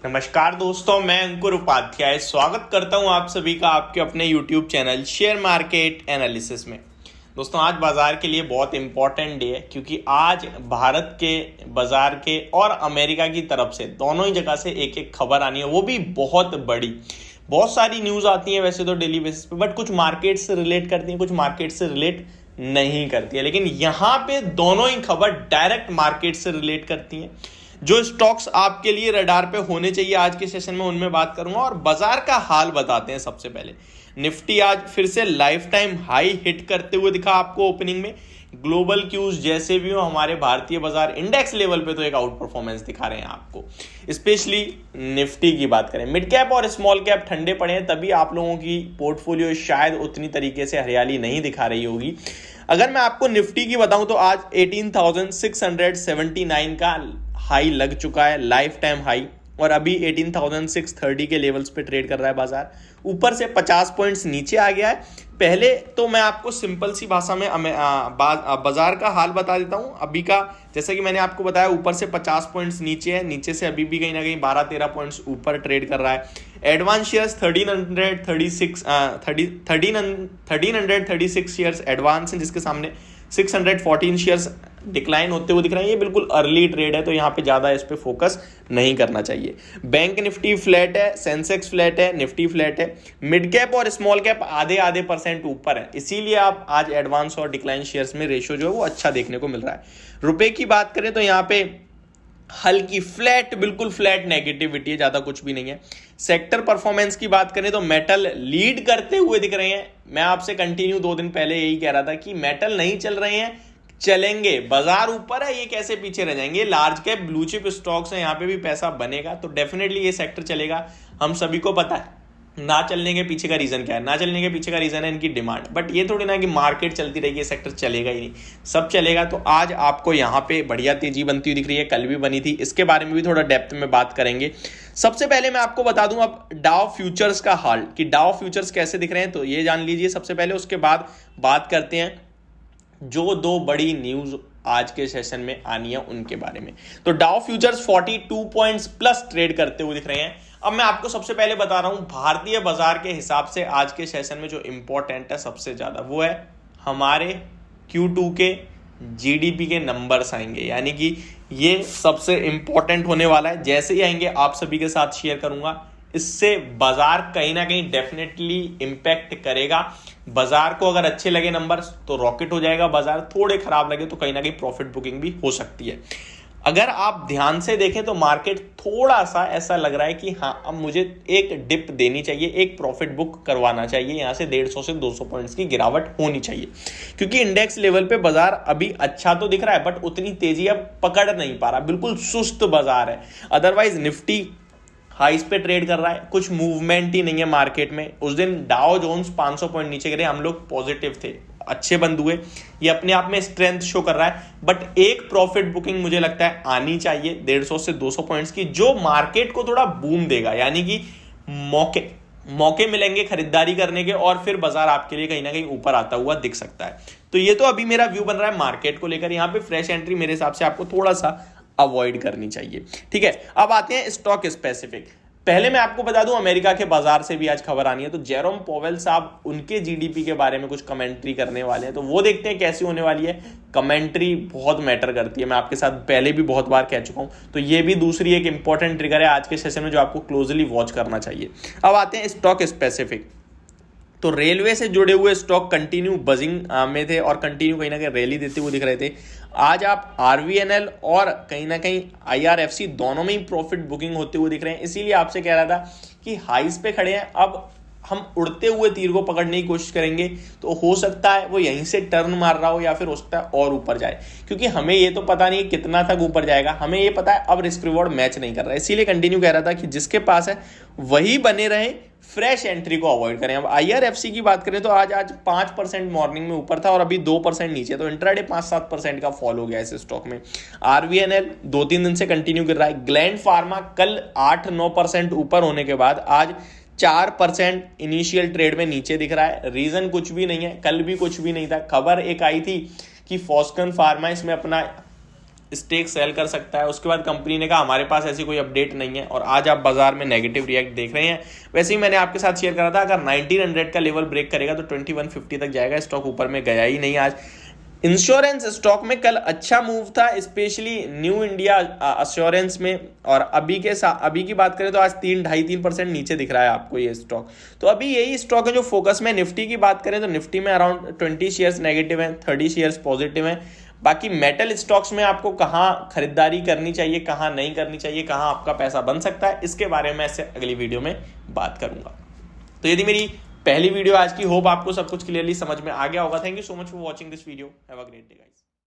नमस्कार दोस्तों, मैं अंकुर उपाध्याय स्वागत करता हूं आप सभी का आपके अपने YouTube channel share market analysis में। दोस्तों, आज बाजार के लिए बहुत इंपॉर्टेंट डे है क्योंकि आज भारत के बाजार के और अमेरिका की तरफ से दोनों ही जगह से एक एक खबर आनी है, वो भी बहुत बड़ी। बहुत सारी न्यूज़ आती हैं वैसे तो डेली बेसिस पे, बट कुछ मार्केट से रिलेट करती हैं, कुछ मार्केट से रिलेट नहीं करती है। लेकिन यहाँ पे दोनों ही खबर डायरेक्ट मार्केट से रिलेट करती हैं। जो स्टॉक्स आपके लिए रडार पे होने चाहिए आज के सेशन में, उनमें बात करूंगा और बाजार का हाल बताते हैं। सबसे पहले निफ्टी आज फिर से लाइफ टाइम हाई हिट करते हुए दिखा आपको ओपनिंग में। ग्लोबल क्यूज जैसे भी हो, हमारे भारतीय बाजार इंडेक्स लेवल पे तो एक आउट परफॉर्मेंस दिखा रहे हैं आपको। स्पेशली निफ्टी की बात करें, मिड कैप और स्मॉल कैप ठंडे पड़े हैं, तभी आप लोगों की पोर्टफोलियो शायद उतनी तरीके से हरियाली नहीं दिखा रही होगी। अगर मैं आपको निफ्टी की बताऊं तो आज 18,679 का हाई लग चुका है, लाइफ टाइम हाई, और अभी 18,630 के लेवल्स पे ट्रेड कर रहा है बाजार। ऊपर से 50 पॉइंट्स नीचे आ गया है। पहले तो मैं आपको सिंपल सी भाषा में बाजार का हाल बता देता हूं अभी का। जैसा कि मैंने आपको बताया, ऊपर से 50 पॉइंट्स नीचे है, नीचे से अभी भी कहीं ना कहीं 12-13 पॉइंट्स ऊपर ट्रेड कर रहा है। एडवांस शेयर्स 1336 शेयर्स एडवांस है, जिसके सामने 614 शेयर्स डिक्लाइन होते हुए दिख रहे हैं। ये बिल्कुल अर्ली ट्रेड है, तो यहाँ पे ज्यादा इस पे फोकस नहीं करना चाहिए। बैंक निफ्टी फ्लैट है, सेंसेक्स फ्लैट है, निफ्टी फ्लैट है। मिड कैप और स्मॉल कैप आधे परसेंट ऊपर है, इसीलिए आप आज एडवांस और डिक्लाइन शेयर्स में रेशियो जो है वो अच्छा देखने को मिल रहा है। रुपए की बात करें तो यहाँ पे हल्की फ्लैट, बिल्कुल फ्लैट नेगेटिविटी है, ज्यादा कुछ भी नहीं है। सेक्टर परफॉर्मेंस की बात करें तो मेटल लीड करते हुए दिख रहे हैं। मैं आपसे कंटिन्यू 2 दिन पहले यही कह रहा था कि मेटल नहीं चल रहे हैं, चलेंगे। बाजार ऊपर है, ये कैसे पीछे रह जाएंगे। Large cap blue chip stocks हैं, यहाँ पे भी पैसा बनेगा, तो डेफिनेटली ये सेक्टर चलेगा। हम सभी को पता है ना चलने के पीछे का रीजन क्या है। ना चलने के पीछे का रीजन है इनकी डिमांड, बट ये थोड़ी ना कि मार्केट चलती रहेगी, ये सेक्टर चलेगा ही नहीं, सब चलेगा। तो आज आपको यहाँ पे बढ़िया तेजी बनती हुई दिख रही है, कल भी बनी थी। इसके बारे में भी थोड़ा डेप्थ में बात करेंगे। सबसे पहले मैं आपको बता दूं अब डाउ फ्यूचर्स का हाल, कि डाउ फ्यूचर्स कैसे दिख रहे हैं, तो ये जान लीजिए सबसे पहले। उसके बाद बात करते हैं जो 2 बड़ी न्यूज आज के सेशन में आनी है उनके बारे में। तो Dow futures 42 points plus trade करते हुए दिख रहे हैं। अब मैं आपको सबसे पहले बता रहा हूं, भारतीय बाजार के हिसाब से आज के सेशन में जो इंपॉर्टेंट है सबसे ज्यादा, वो है हमारे Q2 के जीडीपी के नंबर्स आएंगे। यानी कि ये सबसे इंपॉर्टेंट होने वाला है। जैसे ही आएंगे आप सभी के साथ शेयर करूंगा। इससे बाजार कहीं ना कहीं डेफिनेटली इंपैक्ट करेगा। बाजार को अगर अच्छे लगे नंबर्स तो रॉकेट हो जाएगा बाजार, थोड़े खराब लगे तो कहीं ना कहीं प्रॉफिट बुकिंग भी हो सकती है। अगर आप ध्यान से देखें तो मार्केट थोड़ा सा ऐसा लग रहा है कि हाँ, अब मुझे एक डिप देनी चाहिए, एक प्रॉफिट बुक करवाना चाहिए। यहां से 150 से 200 पॉइंट्स की गिरावट होनी चाहिए, क्योंकि इंडेक्स लेवल पे बाजार अभी अच्छा तो दिख रहा है, बट उतनी तेजी अब पकड़ नहीं पा रहा, बिल्कुल सुस्त बाजार है। अदरवाइज निफ्टी हाइस पे ट्रेड कर रहा है, कुछ मूवमेंट ही नहीं है मार्केट में। उस दिन डाउ जोन्स 500 पॉइंट नीचे गिरे, हम लोग पॉजिटिव थे, अच्छे बंद हुए। ये अपने आप में स्ट्रेंथ शो कर रहा है, बट एक प्रॉफिट बुकिंग मुझे लगता है आनी चाहिए 150 से 200 पॉइंट्स की, जो मार्केट को थोड़ा बूम देगा। यानी कि मौके मिलेंगे खरीदारी करने के, और फिर बाजार आपके लिए कहीं ना कहीं ऊपर आता हुआ दिख सकता है। तो ये तो अभी मेरा व्यू बन रहा है मार्केट को लेकर। यहाँ पे फ्रेश एंट्री मेरे हिसाब से आपको थोड़ा सा अवॉइड करनी चाहिए, ठीक है। अब आते हैं स्टॉक स्पेसिफिक। पहले मैं आपको बता दूं, अमेरिका के बाजार से भी आज खबर आनी है, तो जेरोम पोवेल साहब उनके जीडीपी के बारे में कुछ कमेंट्री करने वाले हैं, तो वो देखते हैं कैसी होने वाली है। कमेंट्री बहुत मैटर करती है, मैं आपके साथ पहले भी बहुत बार कह चुका हूं, तो ये भी दूसरी एक इंपॉर्टेंट ट्रिगर है आज के सेशन में जो आपको क्लोजली वॉच करना चाहिए। अब आते हैं स्टॉक स्पेसिफिक। तो रेलवे से जुड़े हुए स्टॉक कंटिन्यू बजिंग में थे और कंटिन्यू कहीं ना कहीं रैली देते हुए दिख रहे थे। आज आप आरवीएनएल और कहीं ना कहीं आईआरएफसी दोनों में ही प्रॉफिट बुकिंग होते हुए दिख रहे हैं। इसीलिए आपसे कह रहा था कि हाइस पे खड़े हैं, अब हम उड़ते हुए तीर को पकड़ने की कोशिश करेंगे, तो हो सकता है वो यहीं से टर्न मार रहा हो या फिर हो सकता है और ऊपर जाए, क्योंकि हमें ये तो पता नहीं कितना तक ऊपर जाएगा। हमें ये पता है अब रिस्क रिवॉर्ड मैच नहीं कर रहा है, इसीलिए कंटिन्यू कह रहा था कि जिसके पास है वही बने रहे, फ्रेश एंट्री को अवॉइड करें। अब आईआरएफसी की बात करें तो आज 5% मॉर्निंग में ऊपर था और अभी 2% नीचे, तो इंट्राडे 5-7% का फॉल हो गया इस स्टॉक में। आरवीएनएल 2-3 दिन से कंटिन्यू गिर रहा है। ग्लैंड फार्मा कल 8-9% ऊपर होने के बाद आज 4% इनिशियल ट्रेड में नीचे दिख रहा है। रीजन कुछ भी नहीं है, कल भी कुछ भी नहीं था। खबर एक आई थी कि फॉस्कन फार्मा इसमें अपना स्टेक सेल कर सकता है। उसके बाद कंपनी ने कहा हमारे पास ऐसी कोई अपडेट नहीं है, और आज आप बाजार में नेगेटिव रिएक्ट देख रहे हैं। वैसे ही मैंने आपके साथ शेयर करा था, अगर 1900 का लेवल ब्रेक करेगा तो 2150 तक जाएगा। स्टॉक ऊपर में गया ही नहीं आज। इंश्योरेंस स्टॉक में कल अच्छा मूव था, स्पेशली न्यू इंडिया अश्योरेंस में, और अभी की बात करें तो आज 3-2.5-3% नीचे दिख रहा है आपको ये स्टॉक। तो अभी यही स्टॉक है जो फोकस में। निफ्टी की बात करें तो निफ्टी में अराउंड 20 शेयर्स नेगेटिव हैं, 30 शेयर्स पॉजिटिव हैं। बाकी मेटल स्टॉक्स में आपको कहाँ खरीदारी करनी चाहिए, कहाँ नहीं करनी चाहिए, कहाँ आपका पैसा बन सकता है, इसके बारे में ऐसे अगली वीडियो में बात करूंगा। तो यदि मेरी पहली वीडियो आज की, होप आपको सब कुछ क्लियरली समझ में आ गया होगा। Thank you so much for watching this video. Have a great day guys.